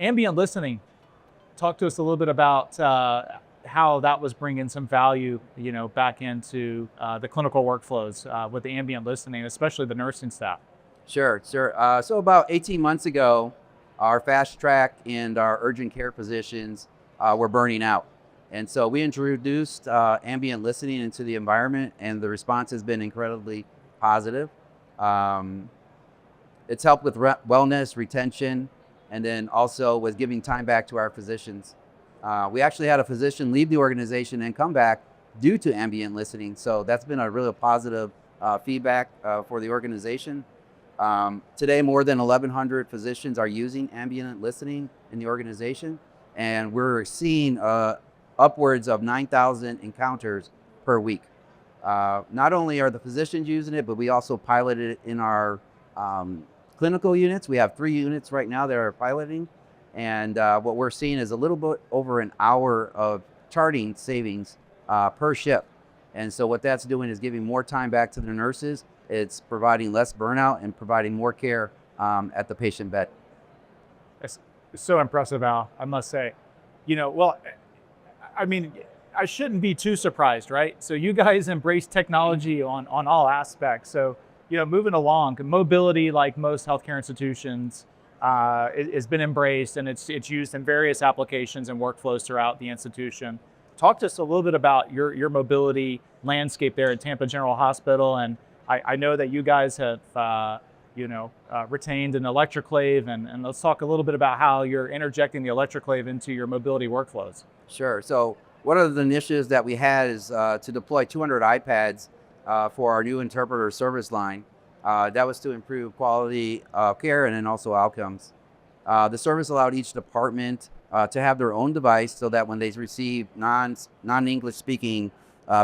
Ambient listening. Talk to us a little bit about how that was bringing some value, back into the clinical workflows with the ambient listening, especially the nursing staff. Sure, sure. So about 18 months ago, our fast track and our urgent care physicians were burning out. And so we introduced ambient listening into the environment, and the response has been incredibly positive. Um, it's helped with wellness, retention, and then also with giving time back to our physicians. We actually had a physician leave the organization and come back due to ambient listening. So that's been a really positive feedback for the organization. Today, more than 1,100 physicians are using ambient listening in the organization, and we're seeing upwards of 9,000 encounters per week. Not only are the physicians using it, but we also piloted it in our clinical units. We have 3 units right now that are piloting, and what we're seeing is a little bit over an hour of charting savings per shift. And so what that's doing is giving more time back to the nurses. It's providing less burnout and providing more care at the patient bed. It's so impressive, Al, I must say. Well, I mean, I shouldn't be too surprised, right? So you guys embrace technology on all aspects. So, moving along, mobility, like most healthcare institutions, has been embraced, and it's used in various applications and workflows throughout the institution. Talk to us a little bit about your mobility landscape there at Tampa General Hospital. And I know that you guys have retained an ElectroClave, and let's talk a little bit about how you're interjecting the ElectroClave into your mobility workflows. Sure. So one of the initiatives that we had is to deploy 200 iPads for our new interpreter service line. That was to improve quality of care and then also outcomes. The service allowed each department to have their own device, so that when they receive non-English speaking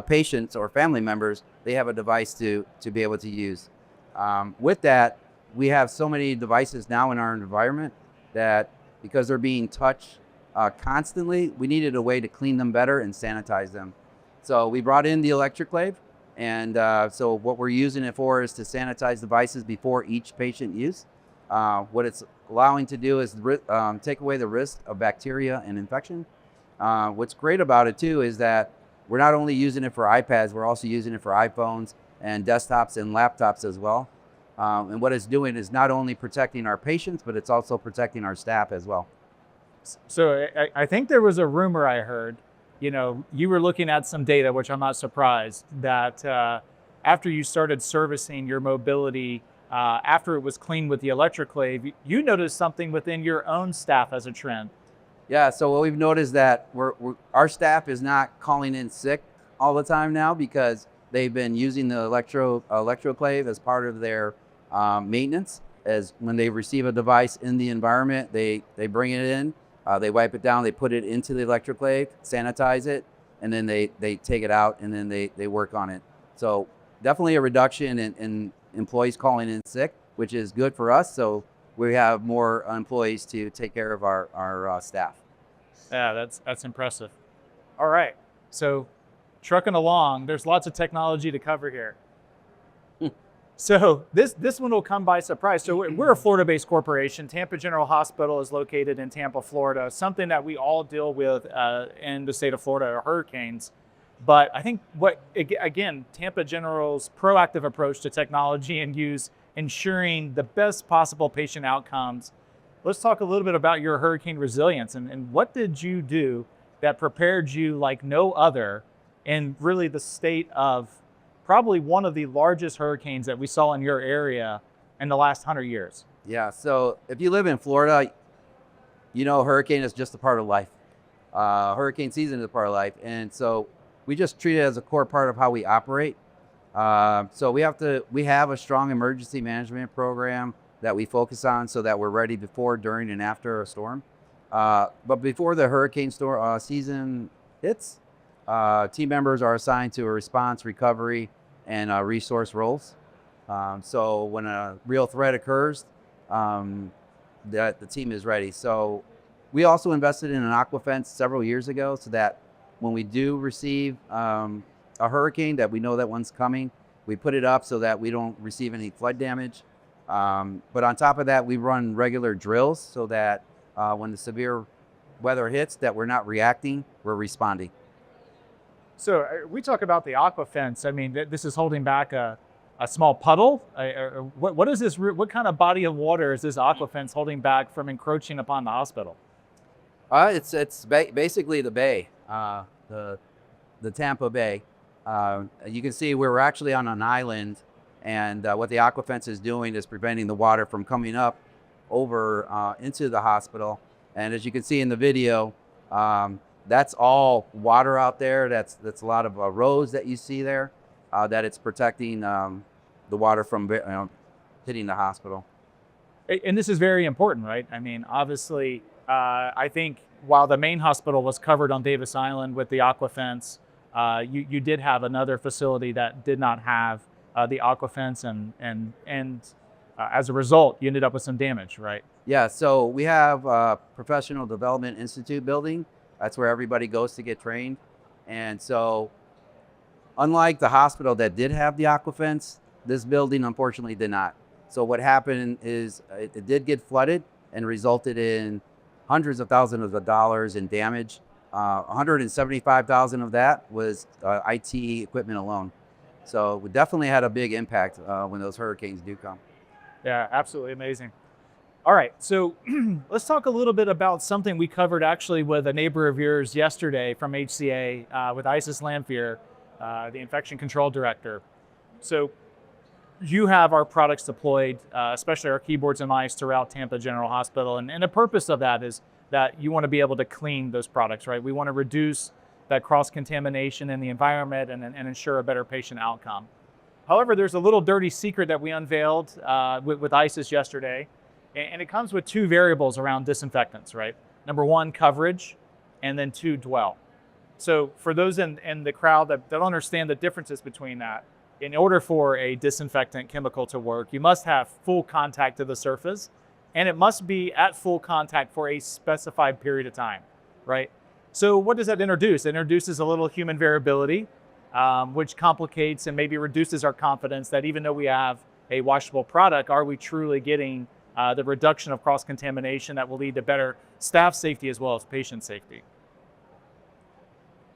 patients or family members, they have a device to be able to use. With that, we have so many devices now in our environment that, because they're being touched constantly, we needed a way to clean them better and sanitize them. So we brought in the ElectroClave, and so what we're using it for is to sanitize devices before each patient use. What it's allowing to do is take away the risk of bacteria and infection. What's great about it too is that we're not only using it for iPads, we're also using it for iPhones and desktops and laptops as well. And what it's doing is not only protecting our patients, but it's also protecting our staff as well. So I think there was a rumor I heard, you were looking at some data, which I'm not surprised, that after you started servicing your mobility, after it was cleaned with the ElectroClave, you noticed something within your own staff as a trend. Yeah, so what we've noticed that our staff is not calling in sick all the time now, because they've been using the ElectroClave as part of their maintenance. As when they receive a device in the environment, they bring it in, they wipe it down, they put it into the ElectroClave, sanitize it, and then they take it out, and then they work on it. So definitely a reduction in employees calling in sick, which is good for us. So we have more employees to take care of our staff. Yeah, that's impressive. All right, so trucking along, there's lots of technology to cover here. So this one will come by surprise. So we're a Florida-based corporation. Tampa General Hospital is located in Tampa, Florida. Something that we all deal with in the state of Florida are hurricanes. But I think again, Tampa General's proactive approach to technology and ensuring the best possible patient outcomes. Let's talk a little bit about your hurricane resilience, and what did you do that prepared you like no other in really the state of probably one of the largest hurricanes that we saw in your area in the last 100 years. Yeah, so if you live in Florida, hurricane is just a part of life. Hurricane season is a part of life. And so we just treat it as a core part of how we operate. So we have a strong emergency management program that we focus on, so that we're ready before, during, and after a storm. But before the hurricane season hits, team members are assigned to a response, recovery, and resource roles. So when a real threat occurs, the team is ready. So we also invested in an AquaFence several years ago, so that when we do receive a hurricane, that we know that one's coming, we put it up so that we don't receive any flood damage. But on top of that, we run regular drills so that when the severe weather hits, that we're not reacting, we're responding. So we talk about the AquaFence. I mean, this is holding back a small puddle. What is this? What kind of body of water is this AquaFence holding back from encroaching upon the hospital? It's basically the bay, the Tampa Bay. You can see we're actually on an island, and what the AquaFence is doing is preventing the water from coming up over into the hospital. And as you can see in the video, that's all water out there. That's a lot of rows that you see there, that it's protecting the water from hitting the hospital. And this is very important, right? I mean, obviously, I think while the main hospital was covered on Davis Island with the AquaFence, you did have another facility that did not have the AquaFence, and as a result, you ended up with some damage, right? Yeah, so we have a Professional Development Institute building. That's where everybody goes to get trained. And so unlike the hospital that did have the AquaFence, this building unfortunately did not. So what happened is it did get flooded and resulted in hundreds of thousands of dollars in damage. 175,000 of that was IT equipment alone. So we definitely had a big impact when those hurricanes do come. Yeah, absolutely amazing. All right, so let's talk a little bit about something we covered actually with a neighbor of yours yesterday from HCA with Isis Lamphere, the infection control director. So you have our products deployed, especially our keyboards and mice, throughout Tampa General Hospital. And the purpose of that is that you want to be able to clean those products, right? We want to reduce that cross-contamination in the environment and ensure a better patient outcome. However, there's a little dirty secret that we unveiled with Isis yesterday. And it comes with two variables around disinfectants, right? Number one, coverage, and then two, dwell. So for those in the crowd that don't understand the differences between that, in order for a disinfectant chemical to work, you must have full contact to the surface, and it must be at full contact for a specified period of time, right? So what does that introduce? It introduces a little human variability, which complicates and maybe reduces our confidence that even though we have a washable product, are we truly getting the reduction of cross-contamination that will lead to better staff safety as well as patient safety.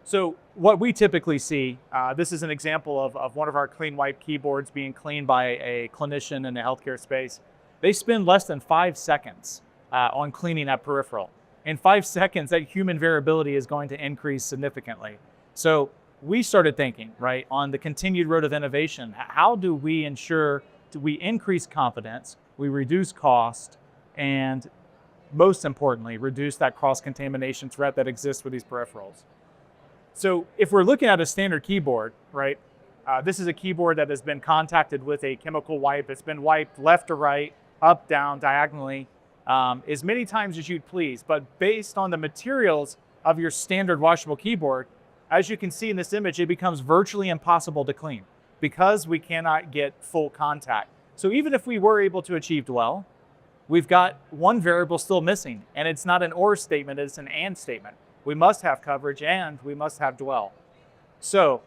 So what we typically see, this is an example of one of our clean wipe keyboards being cleaned by a clinician in the healthcare space. They spend less than 5 seconds on cleaning that peripheral. In 5 seconds, that human variability is going to increase significantly. So we started thinking, right, on the continued road of innovation, how do we ensure we increase confidence, we reduce cost, and most importantly, reduce that cross-contamination threat that exists with these peripherals. So if we're looking at a standard keyboard, right, this is a keyboard that has been contacted with a chemical wipe. It's been wiped left to right, up, down, diagonally, as many times as you'd please. But based on the materials of your standard washable keyboard, as you can see in this image, it becomes virtually impossible to clean because we cannot get full contact. So even if we were able to achieve dwell, we've got one variable still missing, and it's not an or statement, it's an and statement. We must have coverage and we must have dwell. So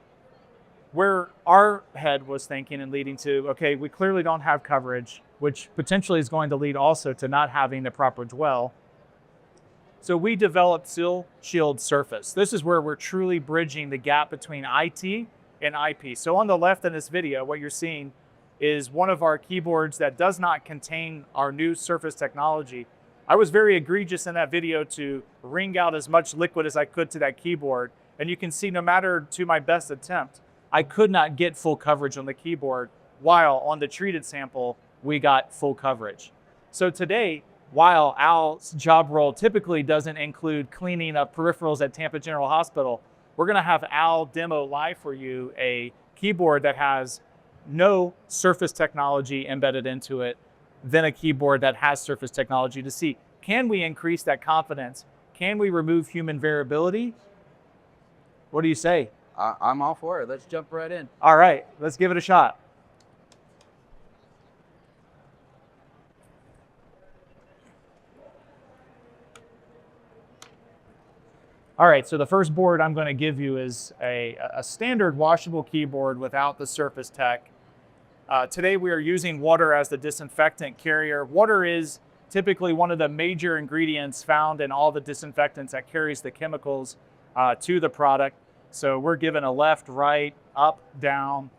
where our head was thinking and leading to, okay, we clearly don't have coverage, which potentially is going to lead also to not having the proper dwell. So we developed Seal Shield Surface. This is where we're truly bridging the gap between IT and IP. So on the left in this video, what you're seeing is one of our keyboards that does not contain our new Surface technology. I was very egregious in that video to wring out as much liquid as I could to that keyboard. And you can see no matter to my best attempt, I could not get full coverage on the keyboard, while on the treated sample, we got full coverage. So today, while Al's job role typically doesn't include cleaning up peripherals at Tampa General Hospital, we're gonna have Al demo live for you a keyboard that has no Surface technology embedded into it, then a keyboard that has Surface technology, to see, can we increase that confidence? Can we remove human variability? What do you say? I'm all for it. Let's jump right in. All right, let's give it a shot. All right, so the first board I'm going to give you is a standard washable keyboard without the Surface tech. Today we are using water as the disinfectant carrier. Water is typically one of the major ingredients found in all the disinfectants that carries the chemicals to the product. So we're given a left, right, up, down,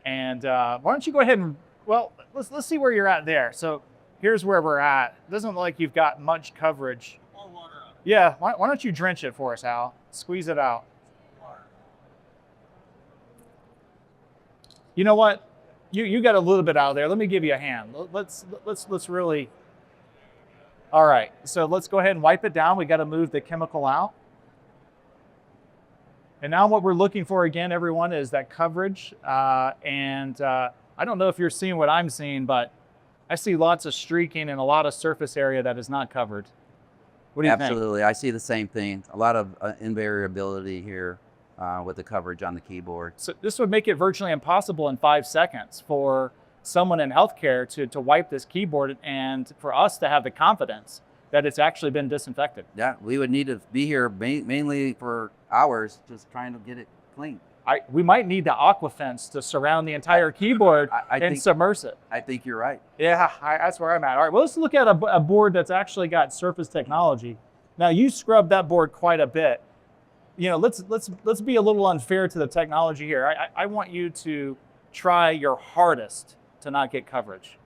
and why don't you go ahead and, well, let's see where you're at there. So here's where we're at. It doesn't look like you've got much coverage. More water up. Yeah, why don't you drench it for us, Al? Squeeze it out. You know what? You got a little bit out of there. Let me give you a hand. Let's really. All right, so let's go ahead and wipe it down. We got to move the chemical out. And now what we're looking for again, everyone, is that coverage. I don't know if you're seeing what I'm seeing, but I see lots of streaking and a lot of surface area that is not covered. What do you think? Absolutely, I see the same thing. A lot of invariability here with the coverage on the keyboard. So this would make it virtually impossible in 5 seconds for someone in healthcare to wipe this keyboard and for us to have the confidence that it's actually been disinfected. Yeah, we would need to be here mainly for hours, just trying to get it clean. We might need the AquaFence to surround the entire keyboard and submerge it. I think you're right. Yeah, that's where I'm at. All right, well, let's look at a board that's actually got surface technology. Now, you scrubbed that board quite a bit. You know, let's be a little unfair to the technology here. I want you to try your hardest to not get coverage.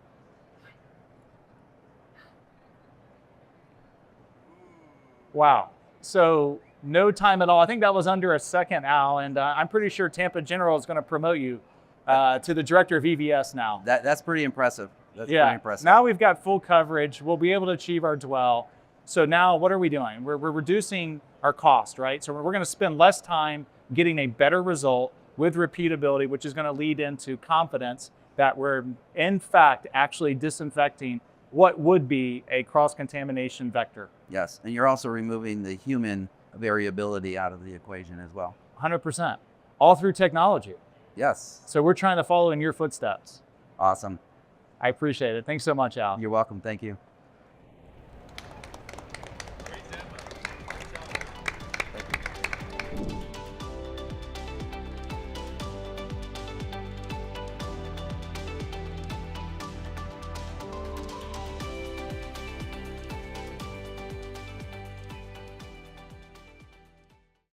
Wow. So no time at all. I think that was under a second, Al, and I'm pretty sure Tampa General is going to promote you to the director of EVS now. That's pretty impressive. That's yeah. pretty impressive. Now we've got full coverage. We'll be able to achieve our dwell. So now what are we doing? We're reducing our cost, right? So we're going to spend less time getting a better result with repeatability, which is going to lead into confidence that we're in fact actually disinfecting what would be a cross-contamination vector. Yes, and you're also removing the human variability out of the equation as well. 100%, all through technology. Yes. So we're trying to follow in your footsteps. Awesome. I appreciate it. Thanks so much, Al. You're welcome. Thank you.